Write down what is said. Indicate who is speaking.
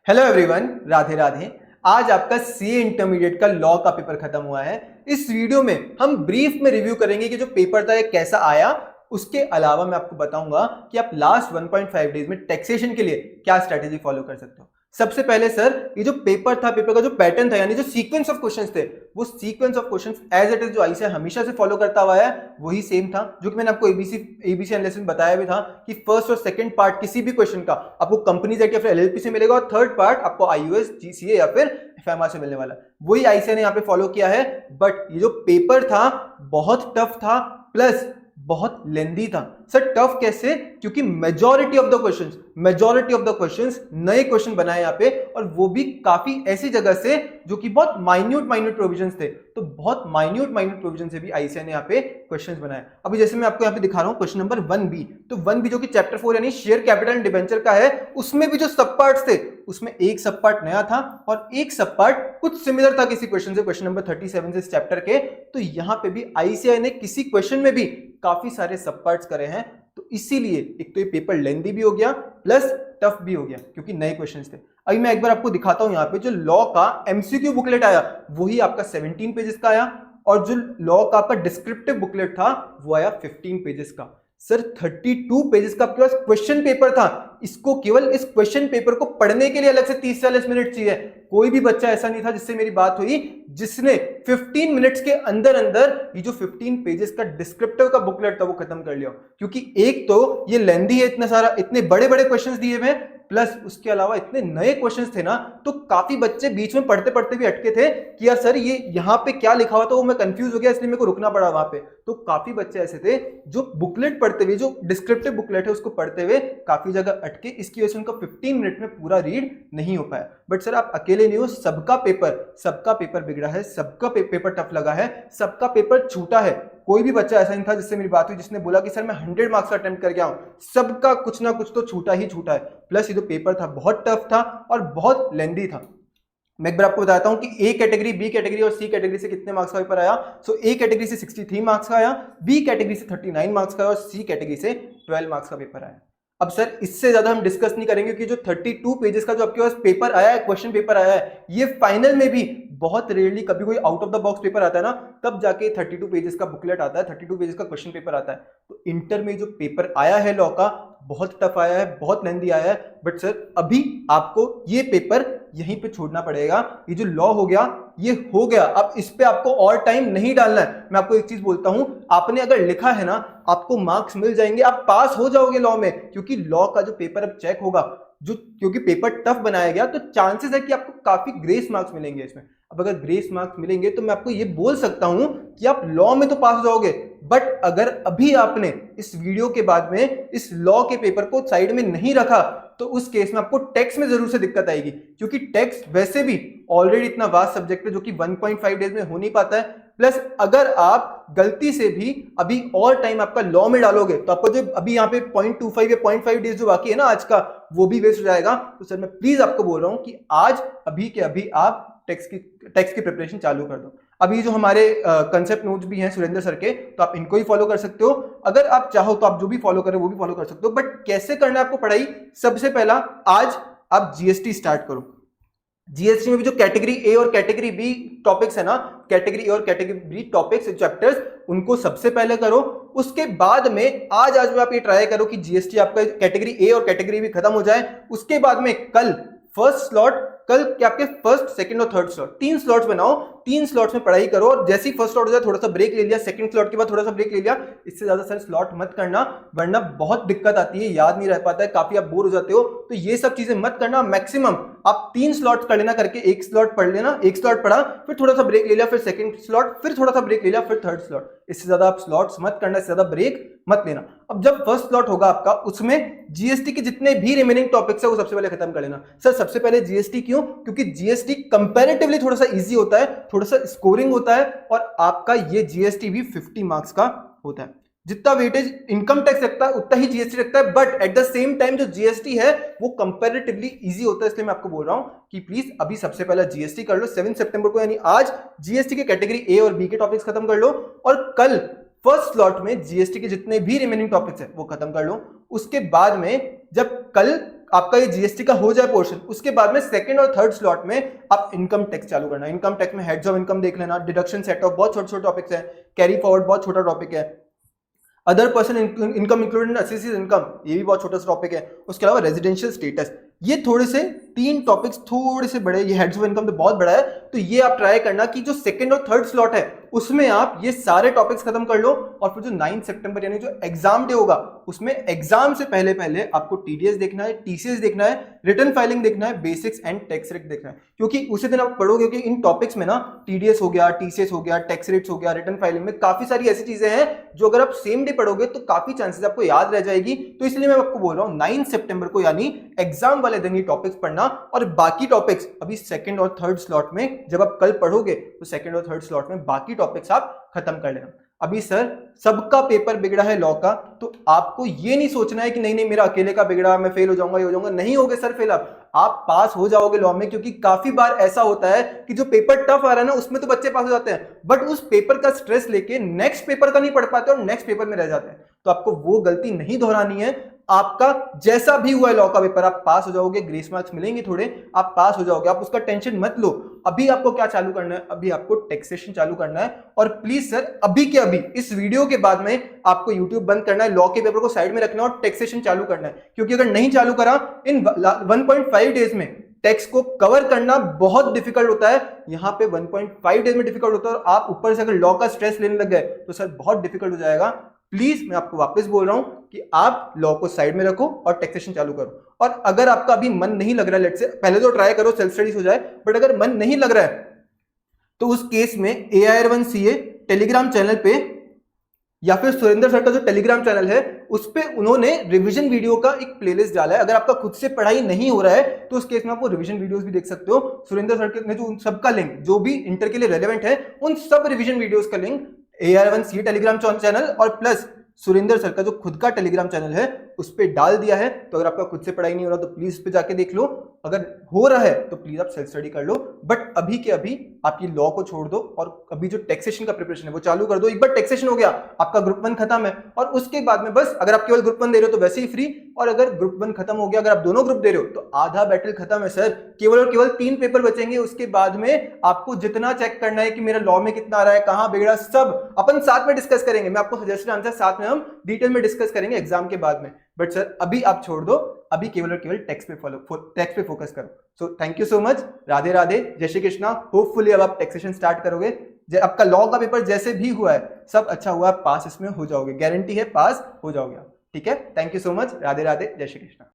Speaker 1: Hello everyone, Radhe Radhe. आज आपका CA intermediate का लॉ का पेपर खत्म हुआ है। इस वीडियो में हम ब्रीफ में रिव्यू करेंगे कि जो पेपर था ये कैसा आया। उसके अलावा मैं आपको बताऊंगा कि आप लास्ट 1.5 डेज में टैक्सेशन के लिए क्या स्ट्रेटेजी फॉलो कर सकते हो। सबसे पहले सर, ये जो पेपर था, पेपर का जो पैटर्न था यानी जो सीक्वेंस ऑफ क्वेश्चंस थे, वो sequence of questions as it is जो आईसीएआई हमेशा से फॉलो करता हुआ है वही सेम था, जो कि मैंने आपको एबीसी एनालिसिस में बताया भी था कि फर्स्ट और सेकंड पार्ट किसी भी क्वेश्चन का आपको कंपनीज एक्ट या फिर एलएलपी से मिलेगा और थर्ड पार्ट आपको आईयूएस, जीसीए या फिर एफएमआर से मिलने वाला। वही आईसीएआई ने यहाँ पे फॉलो किया है। बट ये जो पेपर था बहुत टफ था, प्लस बहुत लेंदी था। सर टफ कैसे? क्योंकि मेजॉरिटी ऑफ द क्वेश्चंस नए क्वेश्चन बनाए यहाँ पे, और वो भी काफी ऐसी जगह से जो कि बहुत माइन्यूट प्रोविजंस थे। तो बहुत माइन्यूट प्रोविजन से भी आईसीएआई ने यहाँ पे क्वेश्चंस बनाए। अभी जैसे मैं आपको यहाँ पे दिखा रहा हूँ क्वेश्चन नंबर 1B। तो 1B जो कि चैप्टर 4 यानी शेयर कैपिटल एंड डिबेंचर का है, उसमें भी जो सब पार्ट्स थे उसमें एक सब पार्ट नया था और एक सब पार्ट कुछ सिमिलर था किसी क्वेश्चन से, क्वेश्चन नंबर 37 से इस चैप्टर के। तो यहाँ पे भी आईसीएआई ने किसी क्वेश्चन में भी काफी सारे सब पार्ट्स करे हैं। तो इसीलिए एक तो ये पेपर लेंदी भी हो गया प्लस टफ भी हो गया क्योंकि नए क्वेश्चंस थे। अभी मैं एक बार आपको दिखाता हूं, यहाँ पे जो लॉ का एमसीक्यू बुकलेट आया वही आपका 17 पेजेस का आया, और जो लॉ का आपका डिस्क्रिप्टिव बुकलेट था वो आया 15 पेजेस का। सर 32 पेजेस का आपके पास क्वेश्चन पेपर था। इसको केवल इस क्वेश्चन पेपर को पढ़ने के लिए अलग से 30-40 मिनट चाहिए। कोई भी बच्चा ऐसा नहीं था जिससे मेरी बात हुई जिसने 15 मिनट्स के अंदर अंदर ये जो 15 पेजेस का डिस्क्रिप्टिव का बुकलेट था वो खत्म कर लिया। क्योंकि एक तो ये लेंदी है, इतना सारा, इतने बड़े बड़े क्वेश्चंस दिए हुए, प्लस उसके अलावा इतने नए क्वेश्चंस थे ना, तो काफी बच्चे बीच में पढ़ते पढ़ते भी अटके थे कि यार सर ये यहाँ पे क्या लिखा हुआ था, वो मैं कंफ्यूज हो गया इसलिए मेरे को रुकना पड़ा वहां पे। तो काफी बच्चे ऐसे थे जो बुकलेट पढ़ते हुए, जो डिस्क्रिप्टिव बुकलेट है उसको पढ़ते हुए काफी जगह अटके। इसकी वजह से उनका 15 मिनट में पूरा रीड नहीं हो पाया। बट सर आप अकेले नहीं हो, सबका पेपर बिगड़ा है, सबका पेपर टफ लगा है, सबका पेपर छूटा है। कोई भी बच्चा ऐसा नहीं था जिससे मेरी बात हुई जिसने बोला कि सर मैं 100 मार्क्स का अटेम्प्ट कर गया हूं। सबका कुछ ना कुछ तो छूटा ही छूटा है। प्लस ये जो पेपर था बहुत टफ था और बहुत लेंदी था। मैं एक बार आपको बताता हूं कि ए कैटेगरी, बी कैटेगरी और सी कैटेगरी से कितने मार्क्स का पेपर आया। सो ए कैटेगरी से 63 मार्क्स का आया, बी कैटेगरी से 39 मार्क्स का और सी कैटेगरी से 12 मार्क्स का पेपर आया। अब सर इससे ज्यादा हम डिस्कस नहीं करेंगे कि जो 32 पेजेस का जो आपके पास पेपर आया है, क्वेश्चन पेपर आया है, ये फाइनल में भी बहुत रेयरली कभी कोई out of the box paper आता है ना, तब जाके 32 पेजेस का बुकलेट आता है, 32 पेजेस का क्वेश्चन पेपर आता है। तो इंटर में जो पेपर आया है लॉ का बहुत टफ आया है, बहुत लेंदी आया है। बट सर अभी आपको ये पेपर यहीं पे छोड़ना पड़ेगा। ये जो लॉ हो गया ये हो गया, अब इस पे आपको और टाइम नहीं डालना है। मैं आपको एक चीज बोलता हूं, आपने अगर लिखा है ना आपको मार्क्स मिल जाएंगे, आप पास हो जाओगे लॉ में, क्योंकि लॉ का जो पेपर अब चेक होगा, जो क्योंकि पेपर टफ बनाया गया तो चांसेस है कि आपको काफी ग्रेस मार्क्स मिलेंगे इसमें। अब अगर ग्रेस मार्क्स मिलेंगे तो मैं आपको ये बोल सकता हूं कि आप लॉ में तो पास हो जाओगे। बट अगर अभी आपने इस वीडियो के बाद में इस लॉ के पेपर को साइड में नहीं रखा तो उस केस में आपको टैक्स में जरूर से दिक्कत आएगी, क्योंकि टैक्स वैसे भी ऑलरेडी इतना वास्ट सब्जेक्ट है जो कि 1.5 डेज में हो नहीं पाता है। प्लस अगर आप गलती से भी अभी और टाइम आपका लॉ में डालोगे तो आपको जो अभी यहाँ पे 0.25 या 0.5 डेज जो बाकी है ना आज का, वो भी वेस्ट हो जाएगा। तो सर मैं प्लीज आपको बोल रहा हूं कि आज अभी के अभी आप टैक्स की प्रिपरेशन चालू कर दो। अभी जो हमारे कंसेप्ट नोट्स भी हैं सुरेंद्र सर के, तो आप इनको ही फॉलो कर सकते हो। अगर आप चाहो तो आप जो भी फॉलो करें वो भी फॉलो कर सकते हो। बट कैसे करना है आपको पढ़ाई? सबसे पहला आज आप जीएसटी स्टार्ट करो। जीएसटी में भी जो कैटेगरी ए और कैटेगरी बी टॉपिक्स है ना, कैटेगरी ए और कैटेगरी बी टॉपिक्स चैप्टर्स, उनको सबसे पहले करो। उसके बाद में आज में आप ये ट्राई करो कि जीएसटी आपका कैटेगरी ए और कैटेगरी बी खत्म हो जाए। उसके बाद में कल फर्स्ट स्लॉट, कल क्या आपके फर्स्ट, सेकंड और थर्ड स्लॉट, 3 स्लॉट्स बनाओ, 3 स्लॉट्स में पढ़ाई करो। और जैसे ही फर्स्ट स्लॉट हो जाए थोड़ा सा ब्रेक ले लिया, सेकंड स्लॉट के बाद थोड़ा सा ब्रेक ले लिया। इससे ज्यादा सर स्लॉट मत करना, वरना बहुत दिक्कत आती है, याद नहीं रह पाता है, काफी आप बोर हो जाते हो। तो ये सब चीजें मत करना। मैक्सिमम आप 3 स्लॉट कर लेना करके, एक स्लॉट पढ़ लेना, एक स्लॉट पढ़ा, फिर थोड़ा सा ब्रेक ले लिया, फिर सेकंड स्लॉट, फिर थोड़ा सा ब्रेक ले लिया, फिर थर्ड स्लॉट। इससे ज्यादा आप स्लॉट्स मत करना, इससे ज्यादा ब्रेक मत लेना। अब जब फर्स्ट स्लॉट होगा आपका, उसमें जीएसटी के जितने भी रिमेनिंग टॉपिक्स है वो सबसे पहले खत्म कर लेना। सर सबसे पहले जीएसटी क्यों? क्योंकि जीएसटी कंपैरेटिवली थोड़ा सा इजी होता है, थोड़ा सा स्कोरिंग होता है, और आपका ये जीएसटी भी 50 मार्क्स का होता है। जितना वेटेज इनकम टैक्स रखता है उतना ही जीएसटी रखता है, but at the same time जो जीएसटी है वो कंपैरेटिवली इजी होता है। इसलिए मैं आपको बोल रहा हूं कि प्लीज अभी सबसे पहला जीएसटी कर लो 7 सितंबर को, यानी आज जीएसटी के कैटेगरी ए और बी के टॉपिक्स खत्म कर लो, और कल फर्स्ट स्लॉट में जीएसटी के जितने भी रिमेनिंग टॉपिक्स है वो खत्म कर लो। उसके बाद में जब कल आपका ये जीएसटी का हो जाए पोर्शन, उसके बाद में सेकंड और थर्ड स्लॉट में आप इनकम टैक्स चालू करना। इनकम टैक्स में हेड्स ऑफ इनकम देख लेना, डिडक्शन सेट ऑफ, बहुत छोटे छोटे टॉपिक्स है, कैरी फॉरवर्ड बहुत छोटा टॉपिक है, other person income included assessee's income ये भी बहुत छोटा सा टॉपिक है, उसके अलावा रेजिडेंशियल स्टेटस, ये थोड़े से 3 टॉपिक्स थोड़े से बड़े, ये हेड्स ऑफ इनकम तो बहुत बड़ा है, तो ये आप ट्राई करना कि जो सेकंड और थर्ड स्लॉट है उसमें आप ये सारे टॉपिक्स खत्म कर लो, और फिर जो 9 सितंबर यानी जो एग्जाम डे होगा उसमें एग्जाम से पहले पहले आपको टीडीएस देखना है, टीसीएस देखना है, रिटर्न फाइलिंग देखना है, बेसिक्स एंड टैक्स रेट देखना है, क्योंकि उसी दिन आप पढ़ोगे कि इन टॉपिक्स में ना टीडीएस हो गया, टीसीएस हो गया, टैक्स रेट्स हो गया, रिटर्न फाइलिंग में काफी सारी ऐसी चीजें हैं जो अगर आप सेम डे पढ़ोगे तो काफी चांसेस आपको याद रह जाएगी। तो इसलिए मैं आपको बोल रहा हूं 9 सितंबर को यानी एग्जाम वाले दिन ये टॉपिक्स पढ़ना, और बाकी टॉपिक्स अभी सेकंड और थर्ड स्लॉट में जब आप कल पढ़ोगे तो सेकंड और थर्ड स्लॉट में बाकी टॉपिक्स आप खत्म कर लेना। अभी सर सबका पेपर बिगड़ा है लॉ का, तो आपको ये नहीं सोचना है कि नहीं नहीं मेरा अकेले का बिगड़ा, मैं फेल हो जाऊंगा, ये हो जाऊंगा, नहीं होगे सर फेल, आप पास हो जाओगे लॉ में, क्योंकि काफी बार ऐसा होता है कि जो पेपर टफ आ रहा है ना उसमें तो बच्चे पास हो जाते हैं, बट उस पेपर का स्ट्रेस लेके नेक्स्ट पेपर का नहीं पढ़ पाते और नेक्स्ट पेपर में रह जाते हैं। तो आपको वो गलती नहीं दोहरानी है। आपका जैसा भी हुआ है लॉ का पेपर, आप पास हो जाओगे, ग्रेस मार्क्स मिलेंगे थोड़े, आप पास हो जाओगे, आप उसका टेंशन मत लो। अभी आपको क्या चालू करना है, अभी आपको टैक्सेशन चालू करना है, और प्लीज सर अभी के अभी इस वीडियो के बाद में आपको यूट्यूब बंद करना है, लॉ के पेपर को साइड में रखना और टैक्सेशन चालू करना है, क्योंकि अगर नहीं चालू करा इन 1.5 डेज में टैक्स को कवर करना बहुत डिफिकल्ट होता है। यहां पे 1.5 डेज में डिफिकल्ट होता है, और आप ऊपर से अगर लॉ का स्ट्रेस लेने लग गए तो सर बहुत डिफिकल्ट हो जाएगा। प्लीज मैं आपको वापस बोल रहा हूं कि आप लॉ को साइड में रखो और टैक्सेशन चालू करो। और अगर आपका अभी मन नहीं लग रहा है, लेट से पहले तो ट्राई करो, सेल्फ स्टडीज हो जाए, बट अगर मन नहीं लग रहा है तो उस केस में AIR1CA टेलीग्राम चैनल पे या फिर सुरेंद्र सर का जो टेलीग्राम चैनल है उस पे उन्होंने रिवीजन वीडियो का एक प्लेलिस्ट डाला है। अगर आपका खुद से पढ़ाई नहीं हो रहा है तो उस केस में आप वो रिवीजन वीडियोस भी देख सकते हो। सुरेंद्र सर ने जो उन सबका लिंक जो भी इंटर के लिए रेलेवेंट है उन सब रिवीजन वीडियोस का लिंक AIR1CA टेलीग्राम चैनल और प्लस सुरेंद्र सर का जो खुद का टेलीग्राम चैनल है उस पर डाल दिया है। तो अगर आपका खुद से पढ़ाई नहीं हो रहा तो प्लीज उस पर जाके देख लो, अगर हो रहा है तो प्लीज आप सेल्फ स्टडी कर लो। बट अभी के अभी आप ये लॉ को छोड़ दो और अभी जो टैक्सेशन का प्रिपरेशन है वो चालू कर दो। एक बार टैक्सेशन हो गया आपका ग्रुप 1 खत्म है, और उसके बाद में बस अगर आप केवल ग्रुप 1 दे रहे हो तो वैसे ही फ्री, और अगर ग्रुप 1 खत्म हो गया, अगर आप दोनों ग्रुप दे रहे हो तो आधा बैटल खत्म है सर। केवल और केवल 3 पेपर बचेंगे, उसके बाद में आपको जितना चेक करना है कि मेरा लॉ में कितना आ रहा है, कहां बिगड़ा, सब अपन साथ में डिस्कस करेंगे। मैं आपको सजेशन आंसर साथ में हम डिटेल में डिस्कस करेंगे एग्जाम के बाद में। बट सर अभी आप छोड़ दो, अभी केवल और केवल टैक्स पे फोकस करो। So thank you so much, Radhe Radhe, जय श्री कृष्णा। होपफुली अब आप टैक्सेशन स्टार्ट करोगे, आपका लॉ का पेपर जैसे भी हुआ है सब अच्छा हुआ है, पास इसमें हो जाओगे, गारंटी है पास हो जाओगे आप। ठीक है, thank you so much, Radhe Radhe, जय श्री कृष्णा।